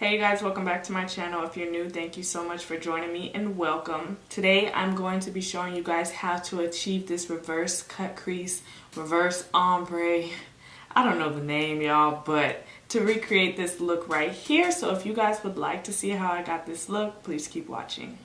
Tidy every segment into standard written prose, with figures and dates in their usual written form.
Hey guys, welcome back to my channel. If you're new, thank you so much for joining me and welcome. Today I'm going to be showing you guys how to achieve this reverse cut crease, reverse ombre. I don't know the name, y'all, but to recreate this look right here. So if you guys would like to see how I got this look, please keep watching.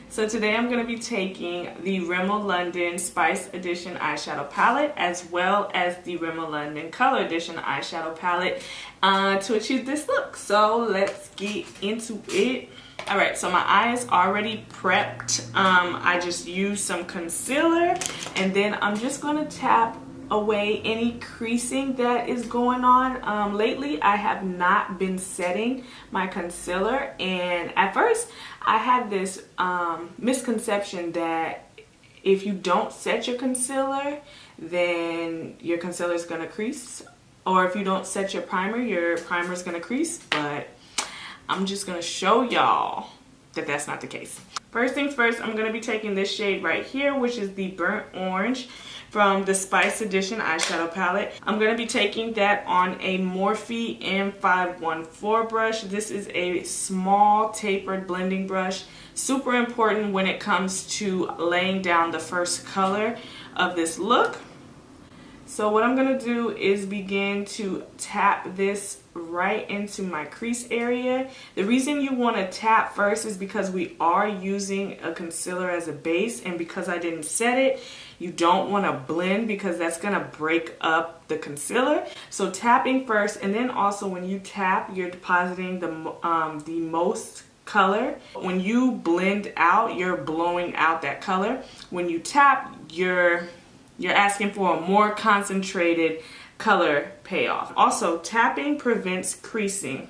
So today I'm going to be taking the Rimmel London Spice Edition eyeshadow palette as well as the Rimmel London Color Edition eyeshadow palette to achieve this look. So let's get into it. Alright, so my eye is already prepped. I just used some concealer and then I'm just going to tap away any creasing that is going on. Lately I have not been setting my concealer, and at first I had this misconception that if you don't set your concealer then your concealer is going to crease, or if you don't set your primer is going to crease, but I'm just going to show y'all that that's not the case. First things first, I'm going to be taking this shade right here, which is the Burnt Orange from the Spice Edition eyeshadow palette. I'm going to be taking that on a Morphe M514 brush. This is a small tapered blending brush. Super important when it comes to laying down the first color of this look. So what I'm going to do is begin to tap this right into my crease area. The reason you want to tap first is because we are using a concealer as a base, and because I didn't set it, you don't want to blend because that's going to break up the concealer. So tapping first, and then also when you tap, you're depositing the most color. When you blend out, you're blowing out that color. When you tap, you're asking for a more concentrated color payoff. Also, tapping prevents creasing.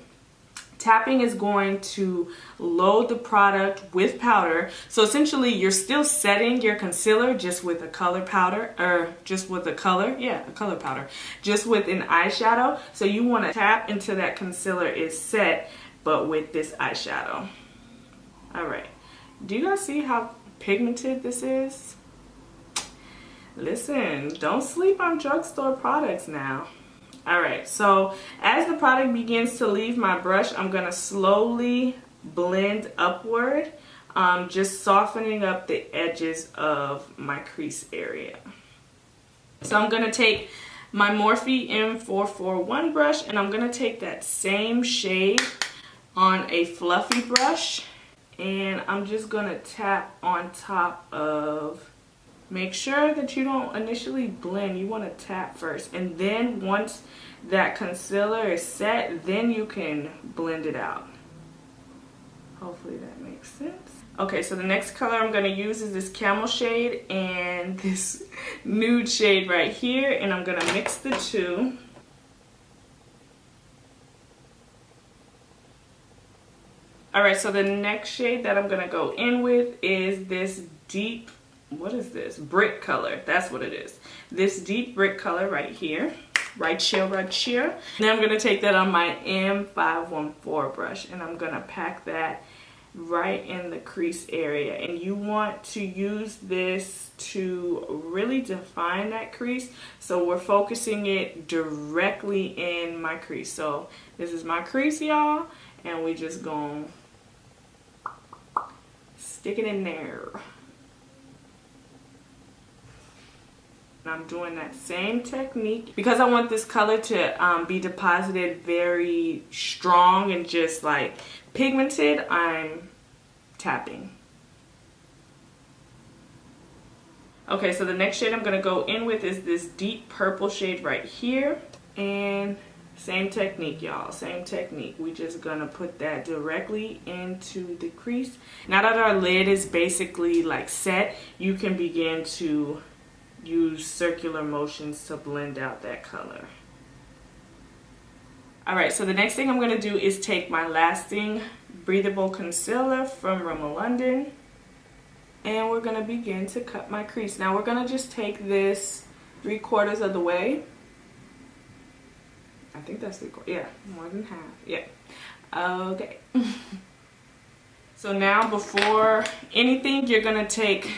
Tapping is going to load the product with powder. So essentially you're still setting your concealer just with a color powder, or just with a color, a color powder, just with an eyeshadow. So you want to tap until that concealer is set, but with this eyeshadow. Alright, do you guys see how pigmented this is? Listen, don't sleep on drugstore products now. Alright, so as the product begins to leave my brush, I'm going to slowly blend upward, just softening up the edges of my crease area. So I'm going to take my Morphe M441 brush, and I'm going to take that same shade on a fluffy brush, and I'm just going to tap on top of. Make sure that you don't initially blend. You want to tap first, and then once that concealer is set, then you can blend it out. Hopefully that makes sense. Okay, so the next color I'm going to use is this camel shade and this nude shade right here, and I'm going to mix the two. Alright, so the next shade that I'm going to go in with is this deep, what is this? Brick color. That's what it is. This deep brick color right here. Right here. Then I'm going to take that on my M514 brush, and I'm going to pack that right in the crease area. And you want to use this to really define that crease. So we're focusing it directly in my crease. So this is my crease, y'all. And we just gonna stick it in there. I'm doing that same technique because I want this color to be deposited very strong and just like pigmented. I'm tapping. Okay, so the next shade I'm going to go in with is this deep purple shade right here, and same technique, y'all, same technique. We just gonna put that directly into the crease. Now that our lid is basically like set, you can begin to use circular motions to blend out that color. Alright, so the next thing I'm going to do is take my Lasting Breathable Concealer from Rimmel London, and we're going to begin to cut my crease. Now we're going to just take this 3/4 of the way. I think that's 3/4, yeah, more than half, yeah. Okay. So now before anything, you're going to take,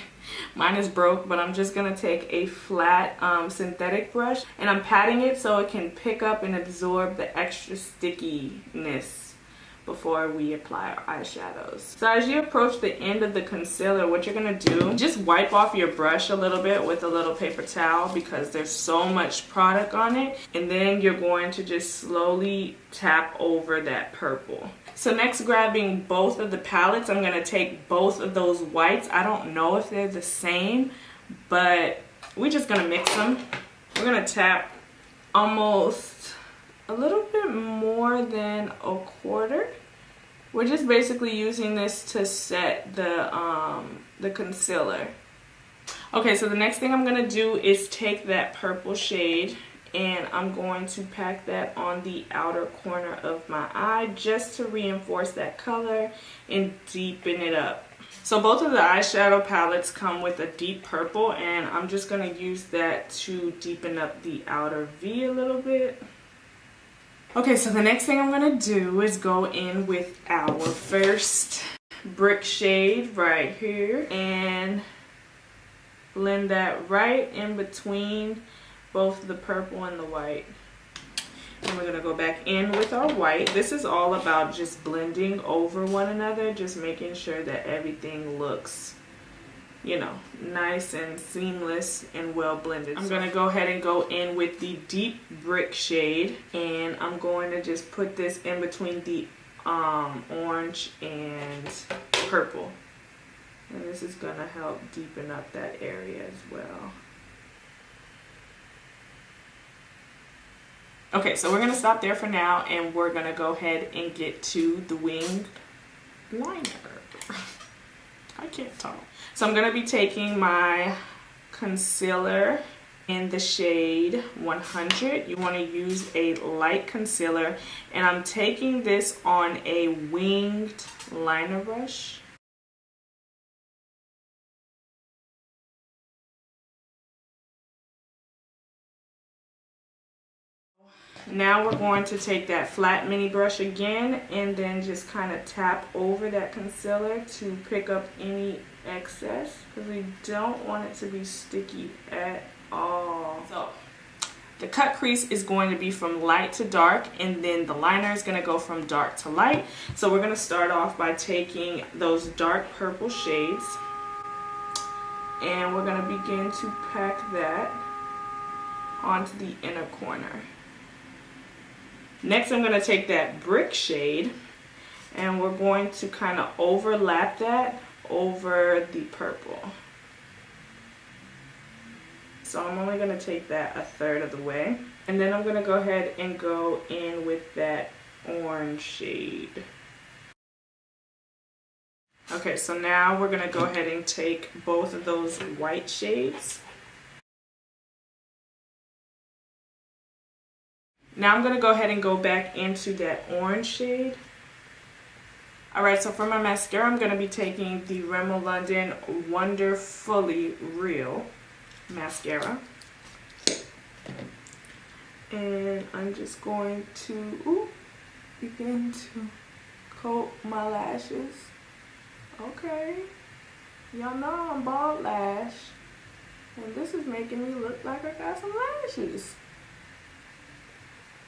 mine is broke, but I'm just going to take a flat synthetic brush, and I'm patting it so it can pick up and absorb the extra stickiness before we apply our eyeshadows. So as you approach the end of the concealer, what you're gonna do, just wipe off your brush a little bit with a little paper towel because there's so much product on it. And then you're going to just slowly tap over that purple. So next, grabbing both of the palettes, I'm gonna take both of those whites. I don't know if they're the same, but we're just gonna mix them. We're gonna tap almost a little bit more than a quarter. We're just basically using this to set the concealer. Okay, so the next thing I'm gonna do is take that purple shade and I'm going to pack that on the outer corner of my eye just to reinforce that color and deepen it up. So both of the eyeshadow palettes come with a deep purple, and I'm just gonna use that to deepen up the outer V a little bit. Okay, so the next thing I'm gonna do is go in with our first brick shade right here and blend that right in between both the purple and the white. And we're gonna go back in with our white. This is all about just blending over one another, just making sure that everything looks, you know, nice and seamless and well blended. I'm gonna go ahead and go in with the deep brick shade, and I'm going to just put this in between the orange and purple. And this is gonna help deepen up that area as well. Okay, so we're gonna stop there for now, and we're gonna go ahead and get to the wing liner. I can't talk. So I'm gonna be taking my concealer in the shade 100. You wanna use a light concealer, and I'm taking this on a winged liner brush. Now we're going to take that flat mini brush again and then just kind of tap over that concealer to pick up any excess, because we don't want it to be sticky at all. So the cut crease is going to be from light to dark, and then the liner is going to go from dark to light. So we're going to start off by taking those dark purple shades, and we're going to begin to pack that onto the inner corner. Next, I'm going to take that brick shade, and we're going to kind of overlap that over the purple. So I'm only going to take that a third of the way. And then I'm going to go ahead and go in with that orange shade. Okay, so now we're going to go ahead and take both of those white shades. Now I'm going to go ahead and go back into that orange shade. Alright, so for my mascara, I'm going to be taking the Rimmel London Wonderfully Real mascara. And I'm just going to begin to coat my lashes. Okay. Y'all know I'm bald lash. And this is making me look like I got some lashes.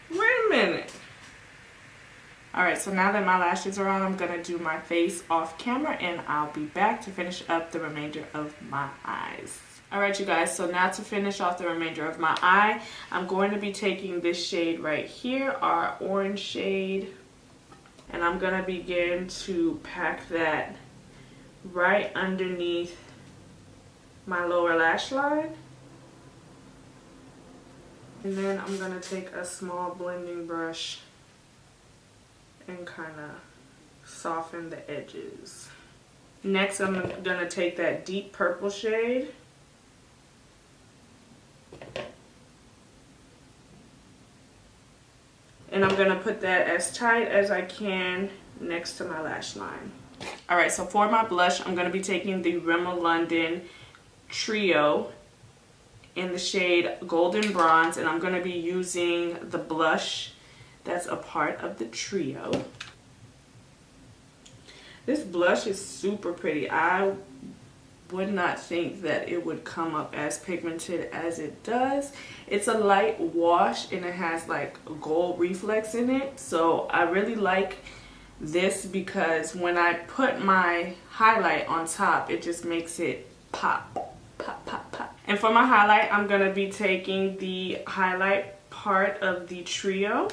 Wait a minute. Alright, so now that my lashes are on, I'm going to do my face off camera, and I'll be back to finish up the remainder of my eyes. Alright, you guys, so now to finish off the remainder of my eye, I'm going to be taking this shade right here, our orange shade, and I'm going to begin to pack that right underneath my lower lash line. And then I'm going to take a small blending brush and kind of soften the edges. Next, I'm going to take that deep purple shade. And I'm going to put that as tight as I can next to my lash line. Alright, so for my blush, I'm going to be taking the Rimmel London Trio in the shade Golden Bronze, and I'm going to be using the blush that's a part of the trio. This blush is super pretty. I would not think that it would come up as pigmented as it does. It's a light wash, and it has like gold reflex in it, so I really like this because when I put my highlight on top, it just makes it pop, pop, pop, pop. And for my highlight, I'm going to be taking the highlight part of the Trio.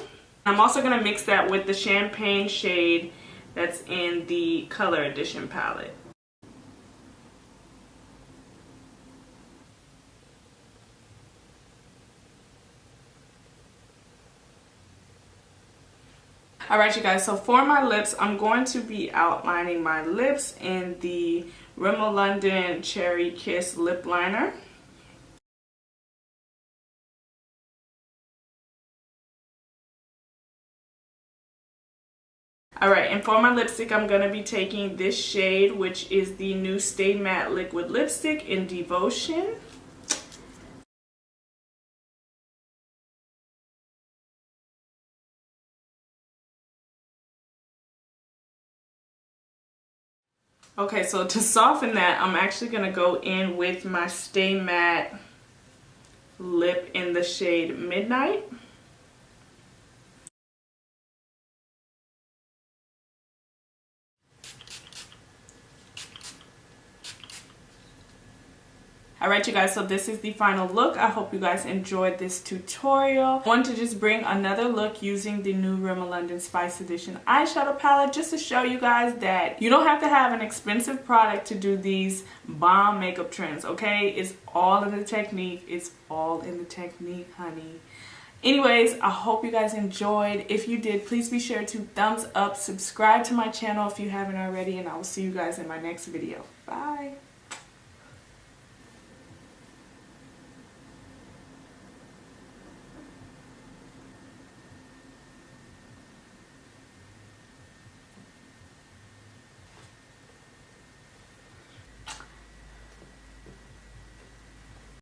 I'm also going to mix that with the champagne shade that's in the Color Edition palette. Alright you guys, so for my lips, I'm going to be outlining my lips in the Rimmel London Cherry Kiss lip liner. Alright, and for my lipstick, I'm going to be taking this shade, which is the new Stay Matte Liquid Lipstick in Devotion. Okay, so to soften that, I'm actually going to go in with my Stay Matte lip in the shade Midnight. Alright you guys, so this is the final look. I hope you guys enjoyed this tutorial. I wanted to just bring another look using the new Rimmel London Spice Edition eyeshadow palette just to show you guys that you don't have to have an expensive product to do these bomb makeup trends, okay? It's all in the technique. It's all in the technique, honey. Anyways, I hope you guys enjoyed. If you did, please be sure to thumbs up, subscribe to my channel if you haven't already, and I will see you guys in my next video. Bye.